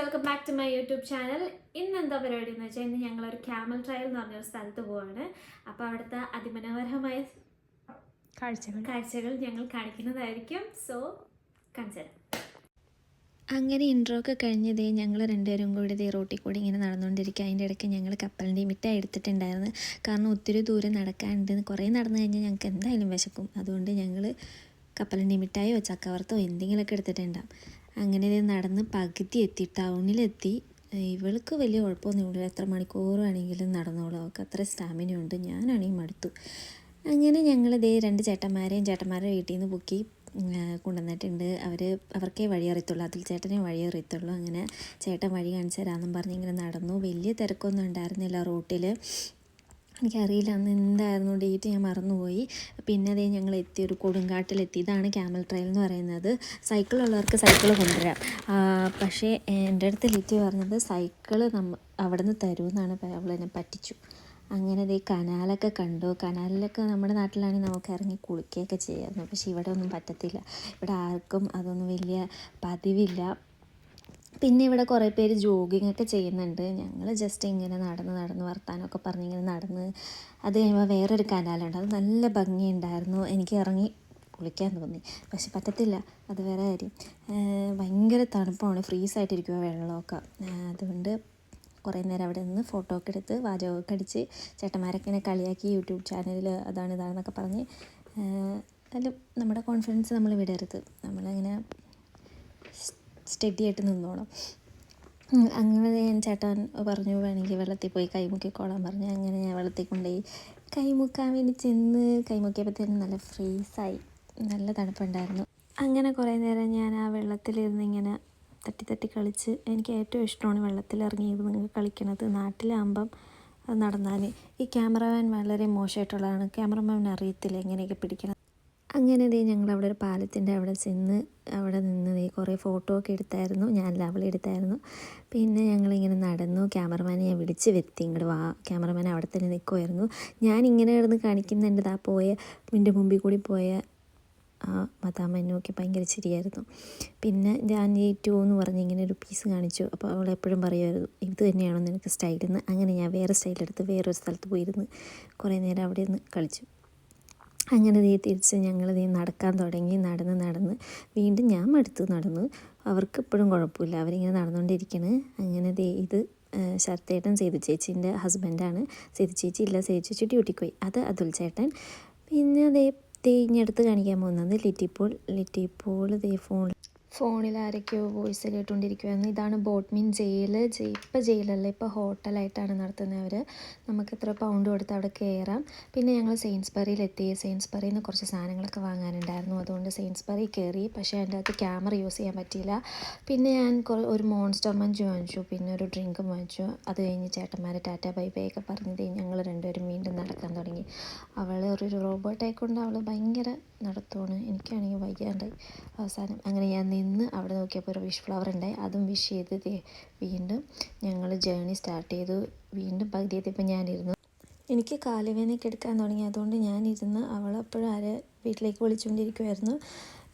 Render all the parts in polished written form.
Welcome back to my YouTube channel. ഇന്ന് എന്താ പരിപാടി എന്ന് വെച്ചാൽ ഇന്ന് ഞങ്ങളൊരു ക്യാമൽ ട്രയൽ എന്ന് പറഞ്ഞൊരു സ്ഥലത്ത് പോവാണ്. അപ്പോൾ അവിടുത്തെ അതിമനോഹരമായ കാഴ്ചകൾ ഞങ്ങൾ കാണിക്കുന്നതായിരിക്കും. സോ കാണിച്ചു തരാം. അങ്ങനെ ഇൻട്രോ ഒക്കെ കഴിഞ്ഞതേ ഞങ്ങൾ രണ്ടുപേരും കൂടി ഇതേ റോട്ടിൽ കൂടി ഇങ്ങനെ നടന്നുകൊണ്ടിരിക്കുക. അതിൻ്റെ ഇടയ്ക്ക് ഞങ്ങൾ കപ്പലിൻ്റെ മിഠായി എടുത്തിട്ടുണ്ടായിരുന്നു. കാരണം ഒത്തിരി ദൂരം നടക്കാനുണ്ട്. കുറേ നടന്നു കഴിഞ്ഞാൽ ഞങ്ങൾക്ക് എന്തായാലും വിശക്കും. അതുകൊണ്ട് ഞങ്ങൾ കപ്പലിൻ്റെ മിഠായിയോ ചക്കവറുത്തോ എന്തെങ്കിലുമൊക്കെ എടുത്തിട്ടുണ്ടാകും. അങ്ങനെ ഇത് നടന്ന് പകുതി എത്തി, ടൗണിലെത്തി. ഇവൾക്ക് വലിയ കുഴപ്പമൊന്നുമില്ല, എത്ര മണിക്കൂർ വേണമെങ്കിലും നടന്നോളൂ, അവൾക്ക് അത്ര സ്റ്റാമിന ഉണ്ട്. ഞാനാണെങ്കിൽ മടുത്തു. അങ്ങനെ ഞങ്ങളിതേ രണ്ട് ചേട്ടന്മാരുടെ വീട്ടിൽ നിന്ന് പൊക്കി കൊണ്ടുവന്നിട്ടുണ്ട്. അവർക്കേ വഴി അറിയത്തുള്ളൂ, അതിൽ ചേട്ടനെ വഴി അറിയത്തുള്ളൂ. അങ്ങനെ ചേട്ടൻ വഴി കാണിച്ചു തരാമെന്നും പറഞ്ഞ് ഇങ്ങനെ നടന്നു. വലിയ തിരക്കൊന്നും ഉണ്ടായിരുന്നില്ല റൂട്ടിൽ. എനിക്കറിയില്ല അന്ന് എന്തായിരുന്നു ഡേറ്റ്, ഞാൻ മറന്നുപോയി. പിന്നെ അതേ ഞങ്ങൾ എത്തി, ഒരു കൊടുങ്കാട്ടിലെത്തി. ഇതാണ് ക്യാമൽ ട്രയൽ എന്ന് പറയുന്നത്. സൈക്കിളുള്ളവർക്ക് സൈക്കിൾ കൊണ്ടുവരാം. പക്ഷേ എൻ്റെ അടുത്ത് ലിറ്റി പറഞ്ഞത് സൈക്കിള് അവിടെ നിന്ന് തരുമെന്നാണ്. അവളെന്നെ പറ്റിച്ചു. അങ്ങനെ ദേ കനാലൊക്കെ കണ്ടു. കനാലിലൊക്കെ നമ്മുടെ നാട്ടിലാണെങ്കിൽ നമുക്ക് ഇറങ്ങി കുളിക്കുകയൊക്കെ ചെയ്യാമായിരുന്നു. പക്ഷേ ഇവിടെ ഒന്നും പറ്റത്തില്ല. ഇവിടെ ആർക്കും അതൊന്നും വലിയ പതിവില്ല. പിന്നെ ഇവിടെ കുറേ പേര് ജോഗിങ്ങൊക്കെ ചെയ്യുന്നുണ്ട്. ഞങ്ങൾ ജസ്റ്റ് ഇങ്ങനെ നടന്ന് വർത്താനമൊക്കെ പറഞ്ഞിങ്ങനെ നടന്ന്. അത് കഴിയുമ്പോൾ വേറൊരു കനാലുണ്ട്, അത് നല്ല ഭംഗിയുണ്ടായിരുന്നു. എനിക്ക് ഇറങ്ങി കുളിക്കാൻ തോന്നി, പക്ഷെ പറ്റത്തില്ല, അത് വേറെ കാര്യം. ഭയങ്കര തണുപ്പാണ്, ഫ്രീസായിട്ടിരിക്കുക വെള്ളമൊക്കെ. അതുകൊണ്ട് കുറേ നേരം അവിടെ നിന്ന് ഫോട്ടോ ഒക്കെ എടുത്ത് വാചകമൊക്കെ അടിച്ച് ചേട്ടന്മാരൊക്കെ ഇങ്ങനെ കളിയാക്കി യൂട്യൂബ് ചാനലിൽ ഇതാണെന്നൊക്കെ പറഞ്ഞ്. അതിൽ നമ്മുടെ കോൺഫിഡൻസ് നമ്മൾ വിടരുത്, നമ്മളിങ്ങനെ സ്റ്റഡി ആയിട്ട് നിന്നോണം. അങ്ങനെ ഞാൻ ചേട്ടൻ പറഞ്ഞു വേണമെങ്കിൽ വെള്ളത്തിൽ പോയി കൈമുക്കിക്കോളാൻ പറഞ്ഞു. അങ്ങനെ ഞാൻ വെള്ളത്തിൽ കൊണ്ടുപോയി കൈമുക്കാൻ വേണ്ടി ചെന്ന് കൈമുക്കിയപ്പോഴത്തേനും നല്ല ഫ്രീസായി, നല്ല തണുപ്പുണ്ടായിരുന്നു. അങ്ങനെ കുറേ നേരം ഞാൻ ആ വെള്ളത്തിലിരുന്ന് ഇങ്ങനെ തട്ടി കളിച്ച്. എനിക്ക് ഏറ്റവും ഇഷ്ടമാണ് വെള്ളത്തിലിറങ്ങിയിരുന്ന് കളിക്കണത്. നാട്ടിലാകുമ്പം നടന്നാൽ ഈ ക്യാമറമാൻ വളരെ മോശമായിട്ടുള്ളതാണ്. ക്യാമറമാൻ അറിയത്തില്ല എങ്ങനെയൊക്കെ പിടിക്കണം. അങ്ങനെ ഞങ്ങളവിടെ ഒരു പാലത്തിൻ്റെ അവിടെ ചെന്ന് അവിടെ നിന്ന് കുറേ ഫോട്ടോ ഒക്കെ എടുത്തായിരുന്നു. ഞാനല്ല, അവളെടുത്തായിരുന്നു. പിന്നെ ഞങ്ങളിങ്ങനെ നടന്നു. ക്യാമറമാനെ ഞാൻ വിളിച്ച് വരുത്തി, ഇങ്ങോട്ട് വാ. ക്യാമറമാൻ അവിടെ തന്നെ നിൽക്കുമായിരുന്നു. ഞാനിങ്ങനെ കിടന്ന് കാണിക്കുന്നുണ്ട്. എൻ്റെ മുമ്പിൽ കൂടി പോയ ആ മദാമ്മ എന്നെ നോക്കി ഭയങ്കര ചിരിയായിരുന്നു. പിന്നെ ഞാൻ ഈ 2 എന്ന് പറഞ്ഞ് ഇങ്ങനെ ഒരു പീസ് കാണിച്ചു. അപ്പോൾ അവൾ എപ്പോഴും പറയുമായിരുന്നു ഇത് തന്നെയാണോ നിനക്ക് സ്റ്റൈലെന്ന്. അങ്ങനെ ഞാൻ വേറെ സ്റ്റൈലെടുത്ത് വേറൊരു സ്ഥലത്ത് പോയിരുന്ന് കുറേ നേരം അവിടെ നിന്ന് കളിച്ചു. അങ്ങനെ തിരിച്ച് ഞങ്ങൾ നടക്കാൻ തുടങ്ങി. നടന്ന് വീണ്ടും ഞാൻ മടുത്ത് നടന്നു. അവർക്ക് ഇപ്പോഴും കുഴപ്പമില്ല, അവരിങ്ങനെ നടന്നുകൊണ്ടിരിക്കണ്. അങ്ങനെ ഇത് ശരത്തേട്ടൻ സേതു ചേച്ചീൻ്റെ ഹസ്ബൻഡാണ്. സേതു ചേച്ചി ഇല്ല, സേതു ചേച്ചി ഡ്യൂട്ടിക്ക് പോയി. അത് അതുൽ ചേട്ടൻ. പിന്നെ ഇങ്ങടുത്ത് കാണിക്കാൻ പോകുന്നത് ലിറ്റിപ്പോൾ ഫോണിൽ ആരൊക്കെയോ വോയിസ് കേട്ടുകൊണ്ടിരിക്കുമായിരുന്നു. ഇതാണ് ബോട്ട്മീൻ ജയിൽ. ഇപ്പോൾ ജയിലല്ല, ഇപ്പോൾ ഹോട്ടലായിട്ടാണ് നടത്തുന്നവർ. നമുക്ക് എത്ര പൗണ്ട് കൊടുത്ത് അവിടെ കയറാം. പിന്നെ ഞങ്ങൾ സെയിൻസ്ബറിയിലെത്തി. സെയിൻസ്ബറിയിൽ നിന്ന് കുറച്ച് സാധനങ്ങളൊക്കെ വാങ്ങാനുണ്ടായിരുന്നു. അതുകൊണ്ട് സെയിൻസ്ബറി കയറി. പക്ഷേ അതിൻ്റെ അകത്ത് ക്യാമറ യൂസ് ചെയ്യാൻ പറ്റിയില്ല. പിന്നെ ഞാൻ ഒരു മോൺസ്റ്റർ മഞ്ച് വാങ്ങിച്ചു, പിന്നെ ഒരു ഡ്രിങ്കും വാങ്ങിച്ചു. അത് കഴിഞ്ഞ് ചേട്ടന്മാരെ ടാറ്റ ബൈ ബൈ ഒക്കെ പറഞ്ഞത് ഞങ്ങൾ രണ്ടുപേരും വീണ്ടും നടക്കാൻ തുടങ്ങി. അവൾ ഒരു റോബോട്ടായിക്കൊണ്ട് അവൾ ഭയങ്കര നടത്തുവാണ്. എനിക്കാണെങ്കിൽ വയ്യാണ്ടായി അവസാനം. അങ്ങനെ ഞാൻ നിന്ന് അവിടെ നോക്കിയപ്പോൾ ഒരു വിഷ് ഫ്ലവർ ഉണ്ടായി, അതും വിഷ് ചെയ്ത് വീണ്ടും ഞങ്ങൾ ജേണി സ്റ്റാർട്ട് ചെയ്തു. വീണ്ടും പകുതി എത്തിയപ്പോൾ ഞാനിരുന്നു. എനിക്ക് കാലുവേദനയൊക്കെ എടുക്കാൻ തുടങ്ങി. അതുകൊണ്ട് ഞാനിരുന്ന് അവളെപ്പോഴും വീട്ടിലേക്ക് വിളിച്ചുകൊണ്ടിരിക്കുമായിരുന്നു.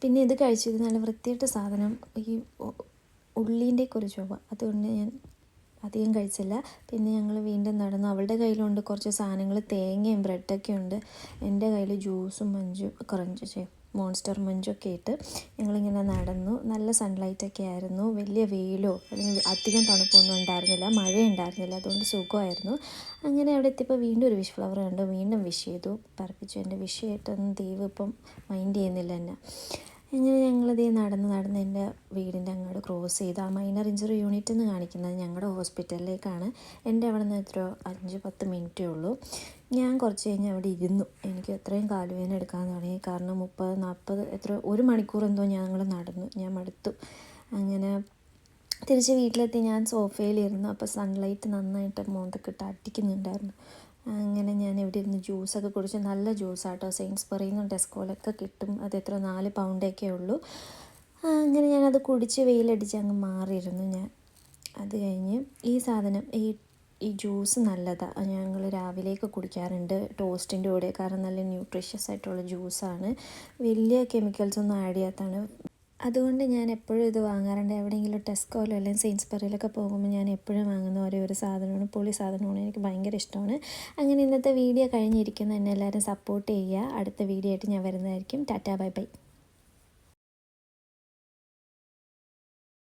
പിന്നെ ഇത് കഴിച്ചത് നല്ല വൃത്തിയായിട്ട് സാധനം, ഈ ഉള്ളീൻ്റെയൊക്കെ ഒരു ചുവ, അതുകൊണ്ട് ഞാൻ അധികം കഴിച്ചില്ല. പിന്നെ ഞങ്ങൾ വീണ്ടും നടന്നു. അവളുടെ കയ്യിലുണ്ട് കുറച്ച് സാധനങ്ങൾ, തേങ്ങയും ബ്രെഡൊക്കെ ഉണ്ട്. എൻ്റെ കയ്യിൽ ജ്യൂസും മഞ്ചും മോൺസ്റ്റർ മഞ്ചൊക്കെ ഇട്ട് ഞങ്ങളിങ്ങനെ നടന്നു. നല്ല സൺലൈറ്റൊക്കെ ആയിരുന്നു. വലിയ വെയിലോ അല്ലെങ്കിൽ അധികം തണുപ്പൊന്നും ഉണ്ടായിരുന്നില്ല, മഴയുണ്ടായിരുന്നില്ല, അതുകൊണ്ട് സുഖമായിരുന്നു. അങ്ങനെ അവിടെ എത്തിയപ്പോൾ വീണ്ടും ഒരു വിഷ് ഫ്ലവർ കണ്ടു. വീണ്ടും വിഷ് ചെയ്തു, പറപ്പിച്ചു. എൻ്റെ വിഷ് ചെയ്തിട്ടൊന്നും ദൈവം ഇപ്പം മൈൻഡ് ചെയ്യുന്നില്ല എന്നെ. ഇങ്ങനെ ഞങ്ങളിതേ നടന്ന് എൻ്റെ വീടിൻ്റെ അങ്ങോട്ട് ക്രോസ് ചെയ്ത് ആ മൈനർ ഇഞ്ചുറി യൂണിറ്റ് എന്ന് കാണിക്കുന്നത് ഞങ്ങളുടെ ഹോസ്പിറ്റലിലേക്കാണ്. എൻ്റെ അവിടെ നിന്ന് എത്രയോ 5-10 മിനിറ്റേ ഉള്ളൂ. ഞാൻ കുറച്ച് കഴിഞ്ഞ് അവിടെ ഇരുന്നു. എനിക്ക് എത്രയും കാലുവേദന എടുക്കാൻ തുടങ്ങി. കാരണം 30-40 1 മണിക്കൂർ എന്തോ ഞങ്ങൾ നടന്നു. ഞാൻ മടുത്തു. അങ്ങനെ തിരിച്ച് വീട്ടിലെത്തി. ഞാൻ സോഫയിലിരുന്നു. അപ്പോൾ സൺലൈറ്റ് നന്നായിട്ട് മുഖത്തൊക്കെ അടിക്കുന്നുണ്ടായിരുന്നു. അങ്ങനെ ഞാൻ ഇവിടെ ഇരുന്ന് ജ്യൂസൊക്കെ കുടിച്ച്. നല്ല ജ്യൂസാട്ടോ, സെയിൻസ്ബറിയിൽ നിന്നും ടെസ്കോയിലൊക്കെ കിട്ടും. അത് എത്ര 4 പൗണ്ടൊക്കെ ഉള്ളൂ. അങ്ങനെ ഞാനത് കുടിച്ച് വെയിലടിച്ച് അങ്ങ് മാറിയിരുന്നു ഞാൻ. അത് കഴിഞ്ഞ് ഈ സാധനം ഈ ജ്യൂസ് നല്ലതാണ്, ഞങ്ങൾ രാവിലെയൊക്കെ കുടിക്കാറുണ്ട് ടോസ്റ്റിൻ്റെ കൂടെ. കാരണം നല്ല ന്യൂട്രീഷ്യസ് ആയിട്ടുള്ള ജ്യൂസാണ്, വലിയ കെമിക്കൽസൊന്നും ആഡ് ചെയ്യാത്തതാണ്. അതുകൊണ്ട് ഞാൻ എപ്പോഴും ഇത് വാങ്ങാറുണ്ട്. എവിടെയെങ്കിലും ടെസ്കോയിലോ അല്ലെങ്കിൽ സെയിൻസ്ബറിയിലൊക്കെ പോകുമ്പോൾ ഞാൻ എപ്പോഴും വാങ്ങുന്ന ഒരേ ഒരു സാധനമാണ്, പൊളി സാധനമാണ്, എനിക്ക് ഭയങ്കര ഇഷ്ടമാണ്. അങ്ങനെ ഇന്നത്തെ വീഡിയോ കഴിഞ്ഞിരിക്കുന്നു. എന്നെ എല്ലാവരും സപ്പോർട്ട് ചെയ്യുക. അടുത്ത വീഡിയോ ആയിട്ട് ഞാൻ വരുന്നതായിരിക്കും. Tata bye bye.